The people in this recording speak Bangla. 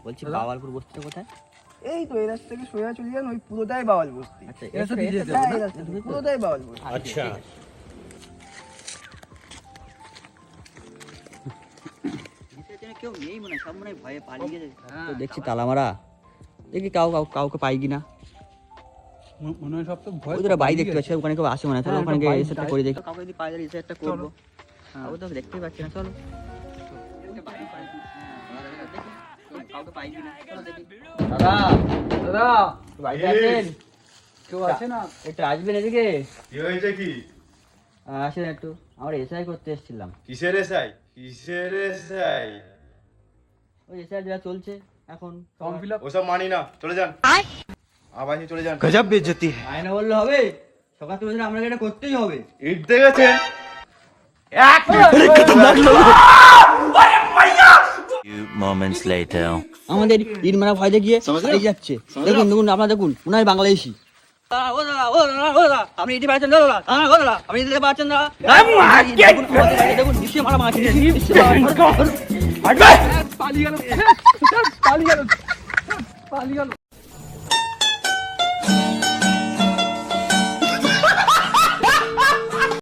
বলছি বাওয়ালপুর বস্তিটা কোথায়? এই তো এই রাস্তা থেকে সোজা চলে যান, ওই পুরোটাই বাওয়াল বস্তি। আচ্ছা হ্যাঁ, এই রাস্তা থেকে পুরোটাই বাওয়াল বস্তি। আচ্ছা কেউ নেই মনে হয়, সব মনে হয় ভয়ে পালিয়ে গেছে। তো দেখছি তালা মারা, দেখি কাউকে পাই কিনা। মনে হয় সব তো ভয়। ওই তো বাড়ি দেখতে পাচ্ছি, ওখানে কেউ আসে মনে হয়। চলো ওখানে গিয়ে রিসেটটা করে দেখি, কাউকে যদি পাই রিসেটটা করবো। কাউকে তো দেখতেই পাচ্ছি না, চলো কাউকে পাই কিনা, চলো দেখি। দাদা দাদা বাড়িতে আছেন? কেউ আছে না? একটু আসবেন এদিকে। কি হয়েছে কি? আসেন একটু, আমরা এসআই করতে এসেছিলাম। কিসের এসআই? কিসের এসআই? ওই এসআই যা চলছে এখন, ফর্ম ফিল আপ। ওসব মানি না, চলে যান। আবাসে চলে যান। গজব বেইজ্জতি। আয়না বললে হবে? সকাল থেকে আমরা এটা করতেই হবে। ইট দেখেছেন? Few moments later. আমাদের ইট মারা ভয় দেখিয়ে এই যাচ্ছে। দেখুন দেখুন, আপনারা দেখুন, মনে হয় বাংলাদেশি। আপনি ইটি পাচ্ছেন দাদা? আপনি দিতে পারছেন না? দেখুন নিশ্চয়ই মারা মারছে। পালিয়ে গেল, পালিয়ে গেল, পালিয়ে গেল।